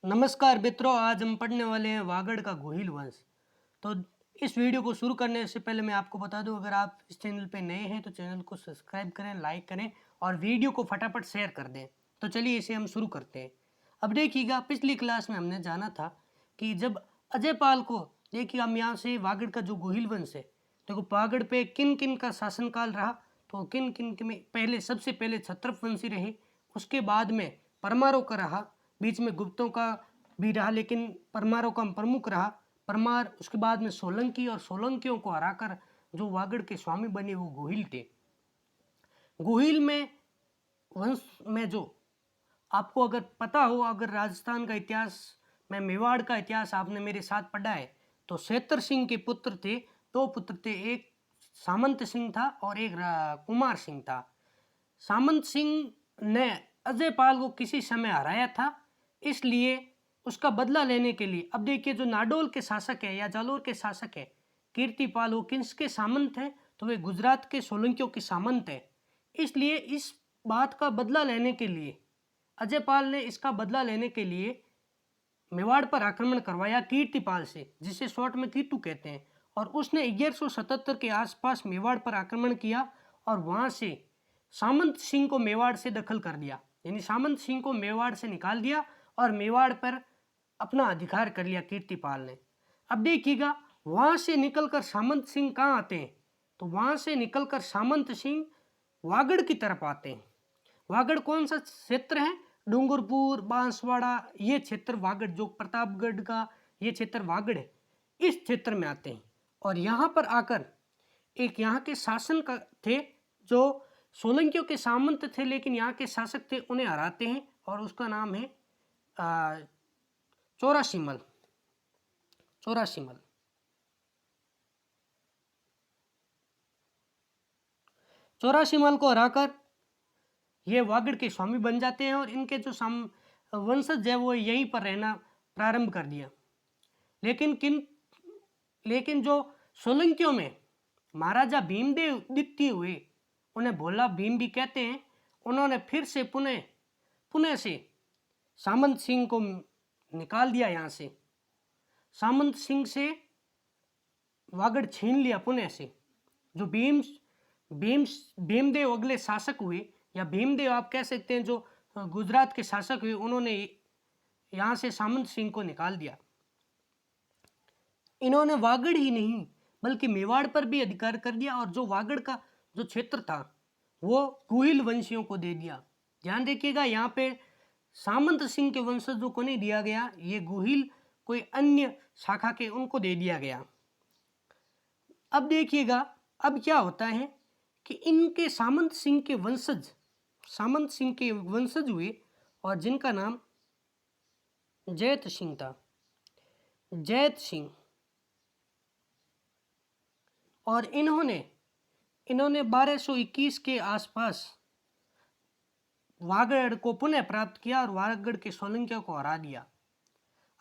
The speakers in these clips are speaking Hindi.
नमस्कार मित्रों, आज हम पढ़ने वाले हैं वागड़ का गोहिल वंश। तो इस वीडियो को शुरू करने से पहले मैं आपको बता दूं, अगर आप इस चैनल पे नए हैं तो चैनल को सब्सक्राइब करें, लाइक करें और वीडियो को फटाफट शेयर कर दें। तो चलिए इसे हम शुरू करते हैं। अब देखिएगा, पिछली क्लास में हमने जाना था कि जब अजय पाल को, देखिए हम यहाँ से वागड़ का जो गोहिल वंश है, देखो वागड़ पे किन किन का शासनकाल रहा। तो किन किन के में पहले, सबसे पहले क्षत्रप वंशी रहे, उसके बाद में परमारों का रहा, बीच में गुप्तों का भी रहा लेकिन परमारों का प्रमुख रहा परमार। उसके बाद में सोलंकी, और सोलंकियों को हराकर जो वागड़ के स्वामी बने वो गोहिल थे। गोहिल में वंश में जो आपको अगर पता हो, अगर राजस्थान का इतिहास में मेवाड़ का इतिहास आपने मेरे साथ पढ़ा है, तो सेतर सिंह के पुत्र थे, दो पुत्र थे, एक सामंत सिंह था और एक कुमार सिंह था। सामंत सिंह ने अजय पाल को किसी समय हराया था, इसलिए उसका बदला लेने के लिए, अब देखिए जो नाडोल के शासक है या जालोर के शासक है कीर्तिपाल, वो किसके सामंत है, तो वे गुजरात के सोलंकियों के सामंत है। इसलिए इस बात का बदला लेने के लिए अजय पाल ने इसका बदला लेने के लिए मेवाड़ पर आक्रमण करवाया कीर्तिपाल से, जिसे शॉर्ट में कीटू कहते हैं। और उसने 1177 के आसपास मेवाड़ पर आक्रमण किया और वहां से सामंत सिंह को मेवाड़ से दखल कर दिया, यानी सामंत सिंह को मेवाड़ से निकाल दिया और मेवाड़ पर अपना अधिकार कर लिया कीर्तिपाल ने। अब देखिएगा, वहां से निकलकर सामंत सिंह कहाँ आते हैं, तो वहां से निकलकर सामंत सिंह वागड़ की तरफ आते हैं। वागड़ कौन सा क्षेत्र है? डूंगरपुर, बांसवाड़ा, ये क्षेत्र वागड़, जो प्रतापगढ़ का ये क्षेत्र वागड़ है, इस क्षेत्र में आते हैं। और यहाँ पर आकर एक यहाँ के शासन का थे जो सोलंकियों के सामंत थे, लेकिन यहाँ के शासक थे, उन्हें हराते हैं और उसका नाम है चौरासिमल। चौरासिमल चौरासिमल को हराकर ये वागड़ के स्वामी बन जाते हैं और इनके जो वंशज है वो यहीं पर रहना प्रारंभ कर दिया। लेकिन जो सोलंकियों में महाराजा भीमदेव द्वितीय हुए, उन्हें भोला भीम भी कहते हैं, उन्होंने फिर से पुणे से सामंत सिंह को निकाल दिया। यहाँ से सामंत सिंह से वागड़ छीन लिया पुणे से। जो भीमदेव अगले शासक हुए, या भीमदेव आप कह सकते हैं, जो गुजरात के शासक हुए, उन्होंने यहाँ से सामंत सिंह को निकाल दिया। इन्होंने वागड़ ही नहीं बल्कि मेवाड़ पर भी अधिकार कर दिया और जो वागड़ का जो क्षेत्र था वो गोहिल वंशियों को दे दिया। ध्यान देखिएगा, यहाँ पे सामंत सिंह के वंशजों को नहीं दिया गया, ये गोहिल कोई अन्य शाखा के उनको दे दिया गया। अब देखिएगा, अब क्या होता है कि इनके सामंत सिंह के वंशज हुए और जिनका नाम जैत सिंह था, जैत सिंह। और इन्होंने 1221 के आसपास वागड़ को पुनः प्राप्त किया और वागड़ के सोलंकियों को हरा दिया।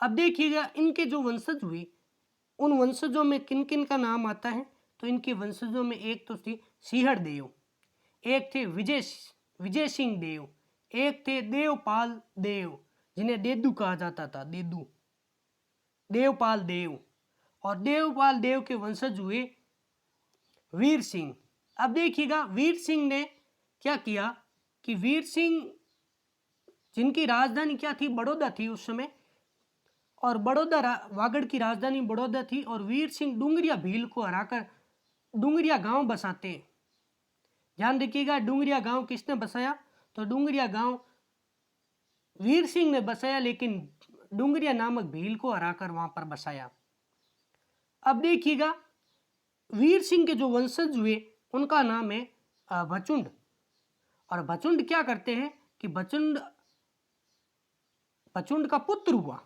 अब देखिएगा, इनके जो वंशज हुए, उन वंशजों में किन किन का नाम आता है, तो इनके वंशजों में एक तो थी सिंहड़ देव, एक थे विजय सिंह देव, एक थे देवपाल देव, जिन्हें देदू कहा जाता था, देवपाल देव। और देवपाल देव के वंशज हुए वीर सिंह। अब देखिएगा, वीर सिंह ने क्या किया कि वीर सिंह, जिनकी राजधानी क्या थी, बड़ौदा थी उस समय, और वागड़ की राजधानी बड़ौदा थी, और वीर सिंह डूंगरिया भील को हराकर डूंगरिया गांव बसाते हैं। ध्यान देखिएगा, डूंगरिया गांव किसने बसाया, तो डूंगरिया गांव वीर सिंह ने बसाया, लेकिन डूंगरिया नामक भील को हराकर वहां पर बसाया। अब देखिएगा, वीर सिंह के जो वंशज हुए उनका नाम है भचुंड। और भचुंड क्या करते हैं कि भचुंड का पुत्र हुआ,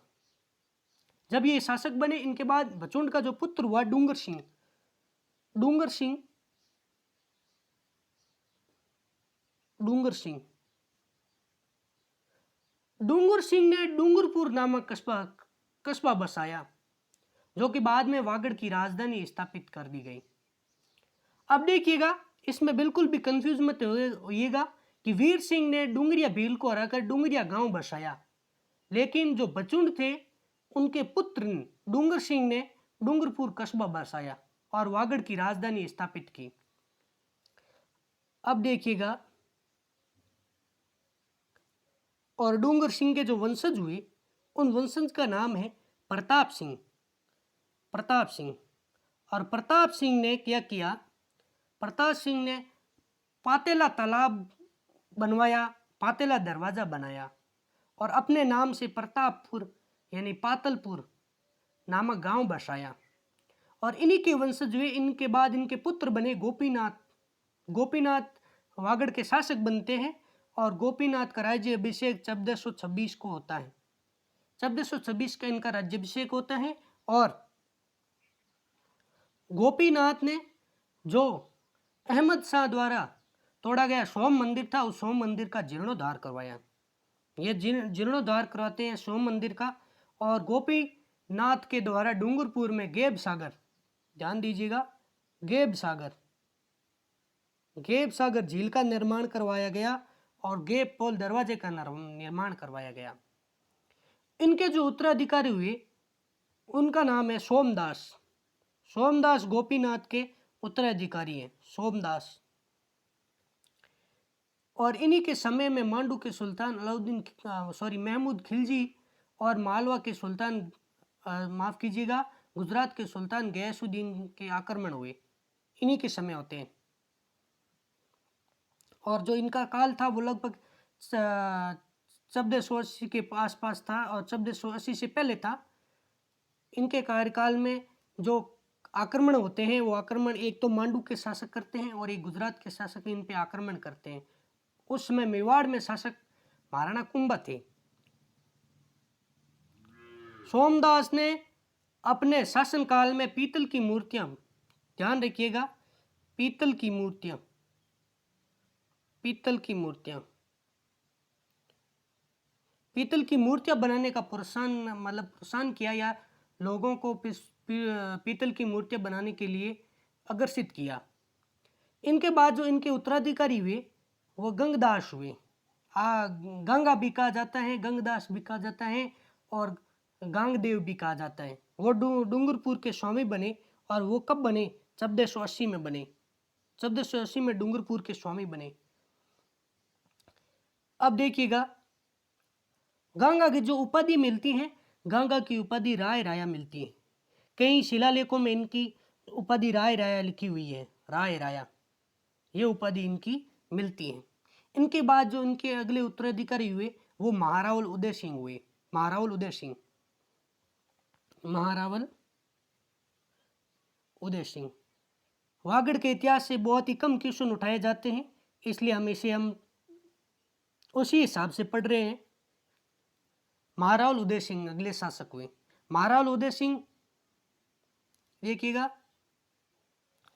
जब ये शासक बने, इनके बाद भचुंड का जो पुत्र हुआ डूंगर सिंह ने डूंगरपुर नामक कस्बा बसाया, जो कि बाद में वागड़ की राजधानी स्थापित कर दी गई। अब देखिएगा, इसमें बिल्कुल भी कंफ्यूज मत होइएगा कि वीर सिंह ने डूंगरिया भील को हराकर डूंगरिया गांव बसाया, लेकिन जो बचुंड थे उनके पुत्र डूंगर सिंह ने डूंगरपुर कस्बा बसाया और वागड़ की राजधानी स्थापित की। अब देखिएगा, और डूंगर सिंह के जो वंशज हुए उन वंशज का नाम है प्रताप सिंह। प्रताप सिंह। और प्रताप सिंह ने क्या किया? प्रताप सिंह ने पातेला तालाब बनवाया, पातेला दरवाजा बनाया और अपने नाम से प्रतापपुर यानी पातलपुर नामक गांव बसाया। और इन्हीं के वंशज हुए। इनके बाद इनके पुत्र बने गोपीनाथ। गोपीनाथ वागड़ के शासक बनते हैं और गोपीनाथ का राज्य अभिषेक 1426 को होता है। 1426 का इनका राज्याभिषेक होता है। और गोपीनाथ ने जो अहमद शाह द्वारा तोड़ा गया सोम मंदिर था, उस सोम मंदिर का जीर्णोद्धार करवाया। ये जीर्णोद्धार करवाते हैं सोम मंदिर का। और गोपीनाथ के द्वारा डूंगरपुर में गेब सागर, ध्यान दीजिएगा, गेब सागर झील का निर्माण करवाया गया और गेब पोल दरवाजे का निर्माण करवाया गया। इनके जो उत्तराधिकारी हुए उनका नाम है सोमदास। सोमदास गोपीनाथ के उत्तराधिकारी हैं, सोमदास। और इन्हीं के समय में मांडू के सुल्तान महमूद खिलजी और मालवा के सुल्तान माफ कीजिएगा, गुजरात के सुल्तान गयासुद्दीन के आक्रमण हुए, इन्हीं के समय होते हैं। और जो इनका काल था वो लगभग 1480 के आसपास था और 1480 से पहले था। इनके कार्यकाल में जो आक्रमण होते हैं वो आक्रमण एक तो मांडू के शासक करते हैं और एक गुजरात के शासक इन पे आक्रमण करते हैं। उस समय मेवाड़ में शासक महाराणा कुंभा थे। सोमदास ने अपने शासनकाल में पीतल की मूर्तियां, ध्यान रखिएगा, पीतल की मूर्तियां बनाने का प्रोत्साहन किया या लोगों को पीतल की मूर्तियां बनाने के लिए आकर्षित किया। इनके बाद जो इनके उत्तराधिकारी हुए वो गंगदास हुए। गंगा भी कहा जाता है, गंगदास भी कहा जाता है और गांगदेव भी कहा जाता है। वो डूंगरपुर के स्वामी बने। और वो कब बने? 1480 में बने। 1480 में डूंगरपुर के स्वामी बने। अब देखिएगा, गंगा की जो उपाधि मिलती है, गंगा की उपाधि राय राया मिलती है। कई शिलालेखों में इनकी उपाधि राय राया लिखी हुई है, राय राया, ये उपाधि इनकी मिलती है। इनके बाद जो इनके अगले उत्तराधिकारी हुए वो महारावल उदय सिंह हुए। महारावल उदय सिंह। वागड़ के इतिहास से बहुत ही कम क्वेश्चन उठाए जाते हैं, इसलिए हम उसी हिसाब से पढ़ रहे हैं। महारावल उदय सिंह अगले शासक हुए। महारावल उदय सिंह देखिएगा,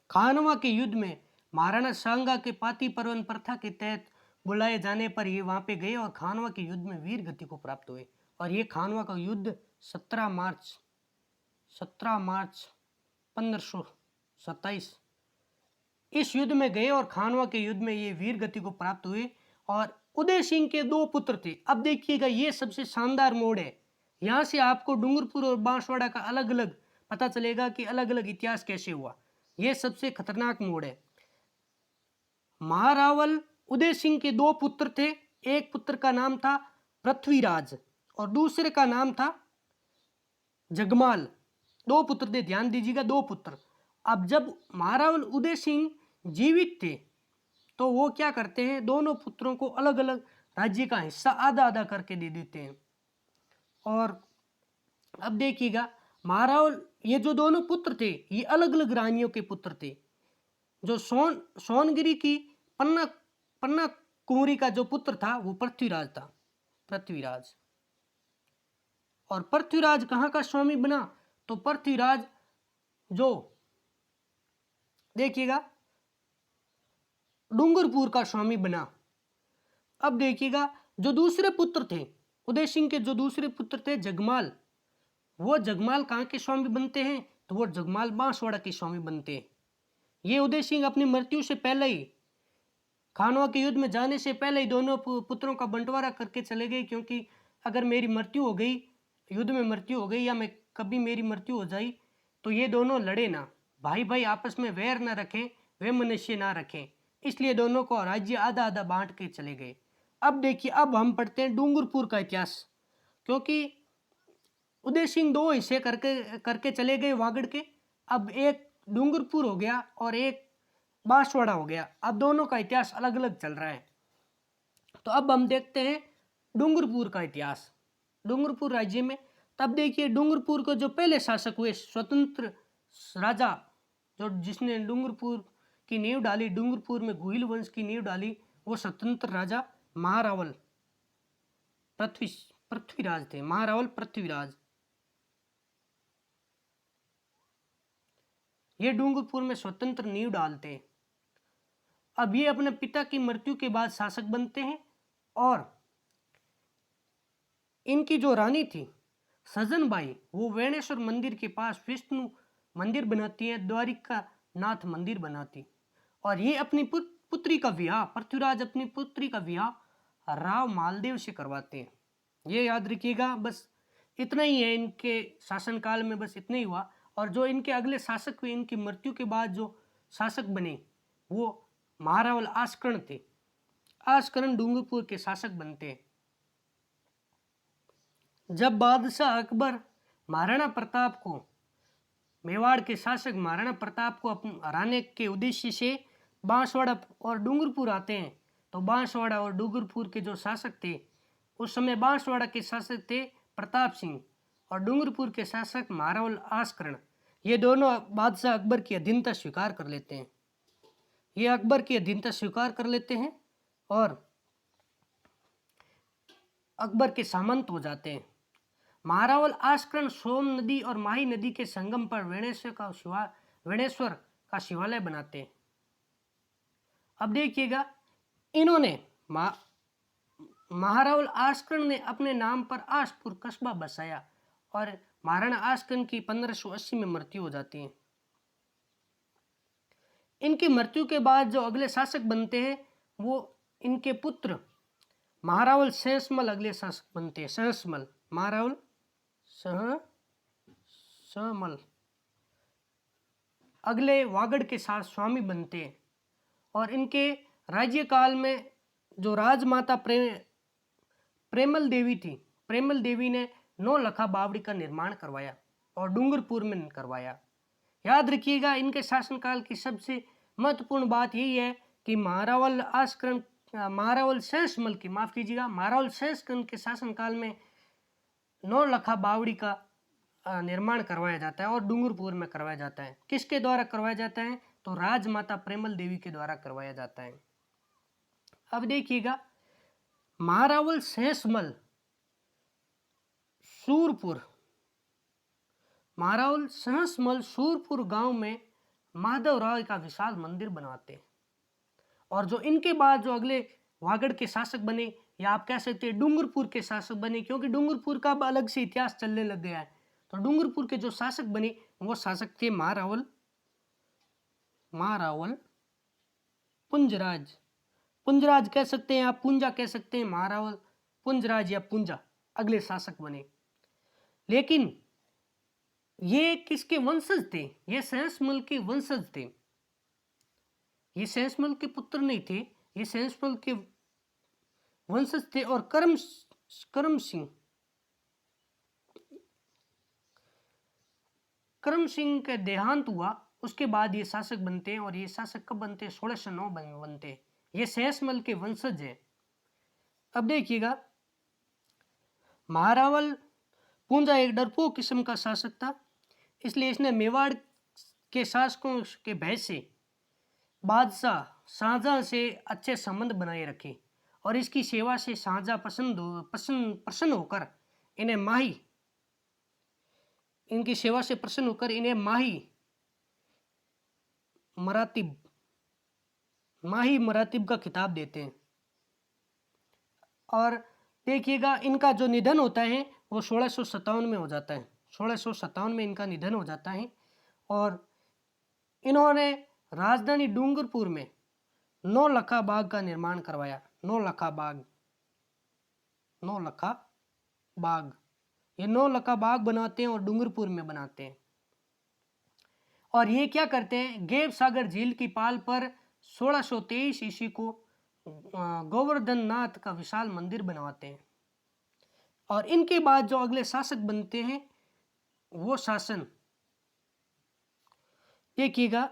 खानवा के युद्ध में महाराणा सांगा के पाती परवन प्रथा के तहत बुलाए जाने पर ये वहां पे गए और खानवा के युद्ध में वीर गति को प्राप्त हुए। और ये खानवा का युद्ध 17 मार्च 1527 इस युद्ध में गए और खानवा के युद्ध में ये वीर गति को प्राप्त हुए। और उदय सिंह के 2 पुत्र थे। अब देखिएगा, ये सबसे शानदार मोड़ है। यहाँ से आपको डूंगरपुर और बांसवाड़ा का अलग अलग पता चलेगा कि अलग अलग इतिहास कैसे हुआ। ये सबसे खतरनाक मोड़ है। महारावल उदय सिंह के 2 पुत्र थे। एक पुत्र का नाम था पृथ्वीराज और दूसरे का नाम था जगमाल। 2 पुत्र थे, ध्यान दीजिएगा, 2 पुत्र। अब जब महारावल उदय सिंह जीवित थे तो वो क्या करते हैं, दोनों पुत्रों को अलग अलग राज्य का हिस्सा आधा आधा करके दे देते हैं। और अब देखिएगा, महारावल ये जो दोनों पुत्र थे ये अलग अलग रानियों के पुत्र थे। जो सोनगिरी की पन्ना कुंवरी का जो पुत्र था वो पृथ्वीराज था, पृथ्वीराज। और पृथ्वीराज कहाँ का स्वामी बना? तो पृथ्वीराज जो देखिएगा डूंगरपुर का स्वामी बना। अब देखिएगा, जो दूसरे पुत्र थे उदय सिंह के, जो दूसरे पुत्र थे जगमाल, वो जगमाल कहाँ के स्वामी बनते हैं? तो वो जगमाल बांसवाड़ा के स्वामी बनते हैं। ये उदय सिंह अपनी मृत्यु से पहले ही, खानवा के युद्ध में जाने से पहले ही दोनों पुत्रों का बंटवारा करके चले गए, क्योंकि अगर मेरी मृत्यु हो गई, युद्ध में मृत्यु हो गई, या मैं कभी मेरी मृत्यु हो जाई, तो ये दोनों लड़े ना, भाई भाई आपस में वैर ना रखें, वे मनुष्य ना रखें, इसलिए दोनों को राज्य आधा आधा बांट के चले गए। अब देखिए, अब हम पढ़ते हैं डूंगरपुर का इतिहास, क्योंकि उदय सिंह दो हिस्से करके करके चले गए वागड़ के। अब एक डूंगरपुर हो गया और एक बांसवाड़ा हो गया, अब दोनों का इतिहास अलग अलग चल रहा है। तो अब हम देखते हैं डूंगरपुर का इतिहास। डूंगरपुर राज्य में तब देखिए, डूंगरपुर को जो पहले शासक हुए स्वतंत्र राजा, जो जिसने डूंगरपुर की नींव डाली, डूंगरपुर में गोहिल वंश की नींव डाली, वो स्वतंत्र राजा महारावल पृथ्वीराज थे। महारावल पृथ्वीराज, ये डूंगरपुर में स्वतंत्र नींव डालते हैं। अब ये अपने पिता की मृत्यु के बाद शासक बनते हैं, और इनकी जो रानी थी सजनबाई, वो वेणेश्वर मंदिर के पास विष्णु मंदिर बनाती है, द्वारिका नाथ मंदिर बनाती, और ये अपनी पुत्री का विवाह, पृथ्वीराज अपनी पुत्री का विवाह राव मालदेव से करवाते हैं। ये याद रखिएगा, बस इतना ही है इनके शासनकाल में, बस इतना ही हुआ। और जो इनके अगले शासक हुए, इनकी मृत्यु के बाद जो शासक बने, वो महारावल आस्करण थे। आस्करण डूंगरपुर के शासक बनते हैं। जब बादशाह अकबर महाराणा प्रताप को, मेवाड़ के शासक महाराणा प्रताप को हराने के उद्देश्य से बांसवाड़ा और डूंगरपुर आते हैं, तो बांसवाड़ा और डूंगरपुर के जो शासक थे, उस समय बांसवाड़ा के शासक थे प्रताप सिंह और डूंगरपुर के शासक महारावल आस्करण। ये दोनों बादशाह अकबर की अधीनता स्वीकार कर लेते हैं। ये अकबर की अधीनता स्वीकार कर लेते हैं और अकबर के सामंत हो जाते हैं। महारावल आस्करण सोम नदी और माही नदी के संगम पर वेणेश्वर का शिवालय बनाते हैं। अब देखिएगा, इन्होंने महारावल आस्करण ने अपने नाम पर आसपुर कस्बा बसाया, और महाराणा आस्करण की 1580 में मृत्यु हो जाती है। इनकी मृत्यु के बाद जो अगले शासक बनते हैं, वो इनके पुत्र महारावल सहसमल अगले शासक बनते हैं। सहसमल, महारावल सहसमल अगले वागड़ के साथ स्वामी बनते हैं, और इनके राज्यकाल में जो राजमाता प्रेमल देवी थी, प्रेमल देवी ने 9 लखा बावड़ी का निर्माण करवाया और डूंगरपुर में करवाया। याद रखिएगा, इनके शासनकाल की सबसे महत्वपूर्ण बात यही है कि महारावल सहसमल की, माफ कीजिएगा, महारावल सहसमल के शासनकाल में 9 लखा बावड़ी का निर्माण करवाया जाता है और डूंगरपुर में करवाया जाता है। किसके द्वारा करवाया जाता है? तो राजमाता प्रेमल देवी के द्वारा करवाया जाता है। अब देखिएगा, महारावल सहसमल सूरपुर, महारावल सहसमल सूरपुर गांव में माधवराव का विशाल मंदिर बनाते हैं, और जो इनके बाद जो अगले वागड़ के शासक बने, या आप कह सकते हैं डूंगरपुर के शासक बने, क्योंकि डूंगरपुर का अब अलग से इतिहास चलने लग गया है। तो डूंगरपुर के जो शासक बने, वो शासक थे महारावल पुंजराज कह सकते हैं आप, पुंजा कह सकते हैं, महारावल पुंजराज या पुंजा अगले शासक बने। लेकिन ये किसके वंशज थे? ये सहसमल के वंशज थे। ये सहसमल के पुत्र नहीं थे, ये सहसमल के वंशज थे। और करम सिंह के देहांत हुआ, उसके बाद ये शासक बनते हैं। और ये शासक कब बनते हैं? 1609 बनते हैं। ये सहसमल के वंशज है। अब देखिएगा, महारावल पूंजा एक डरपोक किस्म का शासक था, इसलिए इसने मेवाड़ के शासकों के भय से बादशाह शाहजहां से अच्छे संबंध बनाए रखे, और इसकी सेवा से शाहजहां प्रसन्न होकर इन्हें माही मरातिब का खिताब देते हैं। और देखिएगा, इनका जो निधन होता है वो 1657 में हो जाता है। 1657 में इनका निधन हो जाता है। और इन्होंने राजधानी डूंगरपुर में 9 लखा बाग का निर्माण करवाया। 9 लखा बाग, ये नौलखा बाग बनाते हैं और डूंगरपुर में बनाते हैं। और ये क्या करते हैं, गेव सागर झील की पाल पर 1623 ईस्वी को गोवर्धन नाथ का विशाल मंदिर बनवाते हैं। और इनके बाद जो अगले शासक बनते हैं वो शासन देखिएगा,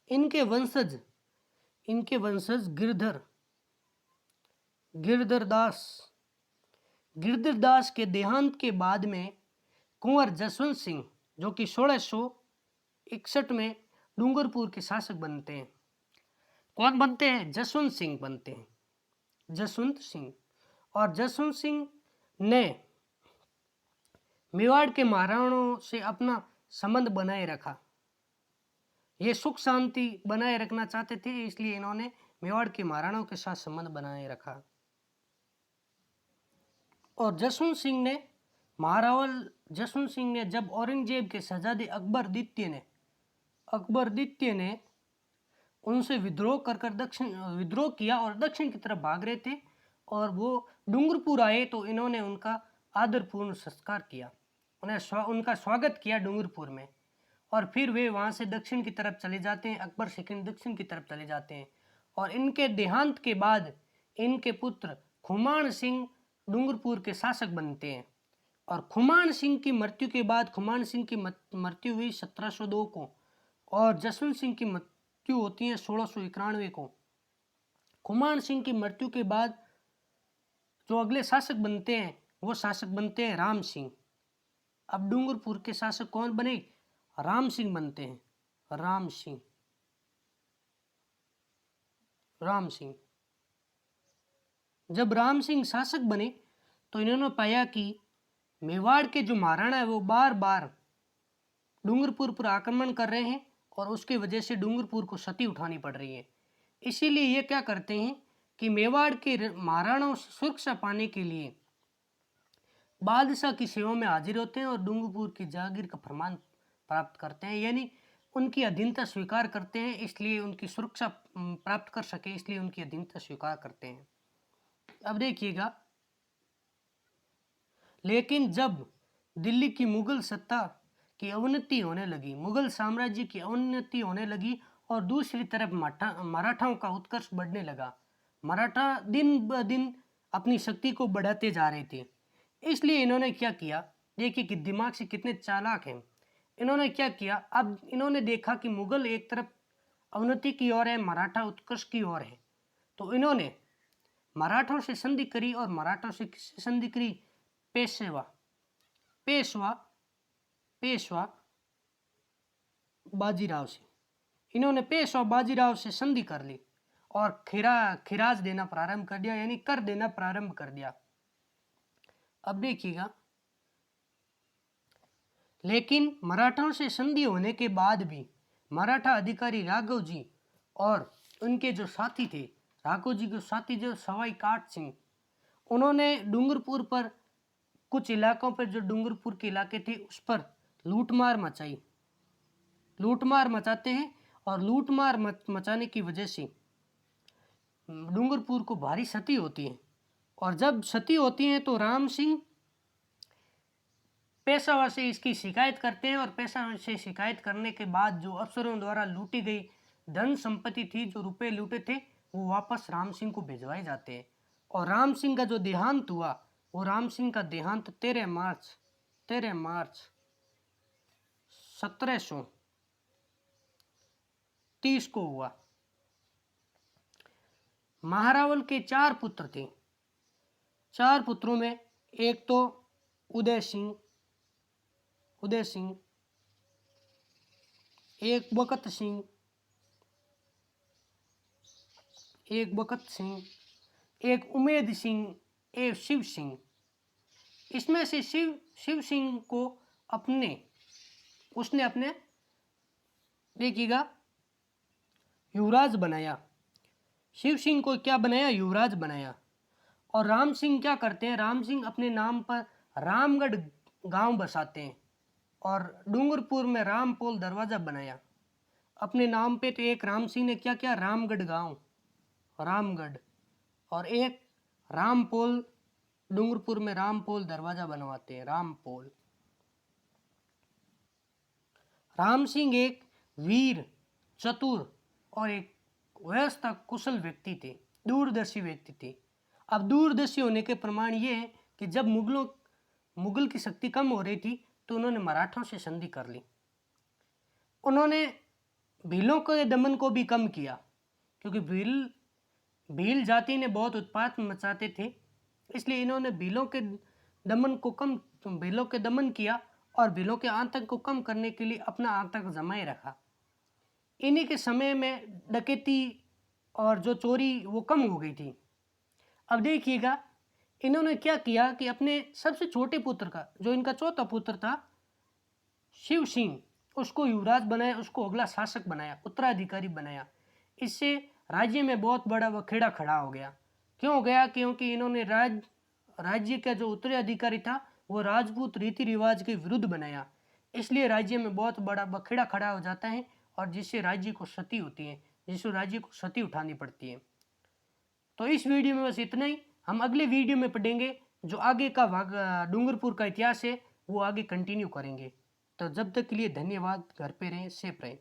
इनके वंशज गिरधर दास के देहांत के बाद में कुंवर जसवंत सिंह जो कि 1661 में डूंगरपुर के शासक बनते हैं। कौन बनते हैं? जसवंत सिंह बनते हैं, जसवंत सिंह। और जसवंत सिंह ने मेवाड़ के महाराणाओं से अपना संबंध बनाए रखा। ये सुख शांति बनाए रखना चाहते थे, इसलिए इन्होंने मेवाड़ के महाराणाओं के साथ संबंध बनाए रखा। और जसवंत सिंह ने जब औरंगजेब के शहजादे अकबर द्वितीय ने उनसे विद्रोह किया और दक्षिण की तरफ भाग रहे थे और वो डूंगरपुर आए तो इन्होंने उनका आदरपूर्ण संस्कार किया, उनका स्वागत किया डूंगरपुर में। और फिर वे वहाँ से दक्षिण की तरफ चले जाते हैं, अकबर सेकंड दक्षिण की तरफ चले जाते हैं। और इनके देहांत के बाद इनके पुत्र खुमान सिंह डूंगरपुर के शासक बनते हैं। और खुमान सिंह की मृत्यु के बाद, खुमान सिंह की मृत्यु हुई 1702 को और जसवंत सिंह की मृत्यु होती है 1691 को। खुमान सिंह की मृत्यु के बाद जो अगले शासक बनते हैं वो शासक बनते हैं राम सिंह। अब डूंगरपुर के शासक कौन बने? राम सिंह बनते हैं, राम सिंह। जब राम सिंह शासक बने तो इन्होंने पाया कि मेवाड़ के जो महाराणा है वो बार बार डूंगरपुर पर आक्रमण कर रहे हैं और उसकी वजह से डूंगरपुर को क्षति उठानी पड़ रही है। इसीलिए ये क्या करते हैं कि मेवाड़ के महाराणाओं से सुरक्षा पाने के लिए बादशाह की सेवा में हाजिर होते हैं और डूंगरपुर की जागीर का फरमान प्राप्त करते हैं, यानी उनकी अधीनता स्वीकार करते हैं। इसलिए उनकी सुरक्षा प्राप्त कर सके इसलिए उनकी अधीनता स्वीकार करते हैं। अब देखिएगा, लेकिन जब दिल्ली की मुगल सत्ता की अवनति होने लगी, मुगल साम्राज्य की अवनति होने लगी और दूसरी तरफ मराठाओं का उत्कर्ष बढ़ने लगा, मराठा दिन ब दिन अपनी शक्ति को बढ़ाते जा रहे थे। इसलिए इन्होंने क्या किया, देखिए कि दिमाग से कितने चालाक हैं। इन्होंने क्या किया, अब इन्होंने देखा कि मुगल एक तरफ अवनति की ओर है, मराठा उत्कर्ष की ओर है, तो इन्होंने मराठों से संधि करी। और मराठों से किससे संधि करी? पेशवा बाजीराव से। इन्होंने पेशवा बाजीराव से संधि कर ली और खिराज देना प्रारंभ कर दिया, यानी कर देना प्रारंभ कर दिया। अब देखिएगा, लेकिन मराठों से संधि होने के बाद भी मराठा अधिकारी राघव जी और उनके जो साथी थे, राघव जी के साथी जो सवाई काट सिंह, उन्होंने डूंगरपुर पर कुछ इलाकों पर, जो डूंगरपुर के इलाके थे उस पर लूटमार मचाते हैं। और लूटमार मचाने की वजह से डूंगरपुर को भारी क्षति होती है। और जब क्षति होती है तो राम सिंह पेशवा से इसकी शिकायत करते हैं और पेशवा से शिकायत करने के बाद जो अफसरों द्वारा लूटी गई धन संपत्ति थी, जो रुपए लूटे थे, वो वापस राम सिंह को भिजवाए जाते हैं। और राम सिंह का जो देहांत हुआ, वो राम सिंह का देहांत 13 मार्च 1730 को हुआ। महारावल के 4 पुत्र थे। 4 पुत्रों में एक तो उदय सिंह, एक बकत सिंह, एक उमेद सिंह, एक शिव सिंह। इसमें से शिव सिंह को उसने अपने देखिएगा युवराज बनाया। शिव सिंह को क्या बनाया? युवराज बनाया। और राम सिंह क्या करते हैं? राम सिंह अपने नाम पर रामगढ़ गांव बसाते हैं और डूंगरपुर में रामपोल दरवाजा बनाया अपने नाम पे। तो एक राम सिंह ने क्या किया? रामगढ़ गांव, रामगढ़, और एक रामपोल, डूंगरपुर में रामपोल दरवाजा बनवाते हैं, रामपोल। राम सिंह एक वीर, चतुर और एक व्यवस्था कुशल व्यक्ति थे, दूरदर्शी व्यक्ति थे। अब दूरदर्शी होने के प्रमाण ये है कि जब मुगल की शक्ति कम हो रही थी तो उन्होंने मराठों से संधि कर ली। उन्होंने भीलों के दमन को भी कम किया, क्योंकि भील जाति ने बहुत उत्पात मचाते थे, इसलिए इन्होंने भीलों के दमन किया और भीलों के आतंक को कम करने के लिए अपना आतंक जमाए रखा। इन्हीं के समय में डकैती और जो चोरी वो कम हो गई थी। अब देखिएगा इन्होंने क्या किया कि अपने सबसे छोटे पुत्र का, जो इनका चौथा पुत्र था शिव सिंह, उसको युवराज बनाया, उसको अगला शासक बनाया, उत्तराधिकारी बनाया। इससे राज्य में बहुत बड़ा वखेड़ा खड़ा हो गया। क्यों हो गया? क्योंकि इन्होंने राज्य का जो उत्तराधिकारी था वो राजपूत रीति रिवाज के विरुद्ध बनाया, इसलिए राज्य में बहुत बड़ा बखेड़ा खड़ा हो जाता है और जिससे राज्य को क्षति होती है, जिससे राज्य को क्षति उठानी पड़ती है। तो इस वीडियो में बस इतना ही। हम अगले वीडियो में पढ़ेंगे जो आगे का डूंगरपुर का इतिहास है, वो आगे कंटिन्यू करेंगे। तो जब तक के लिए धन्यवाद। घर पे रहें, सेफ रहें।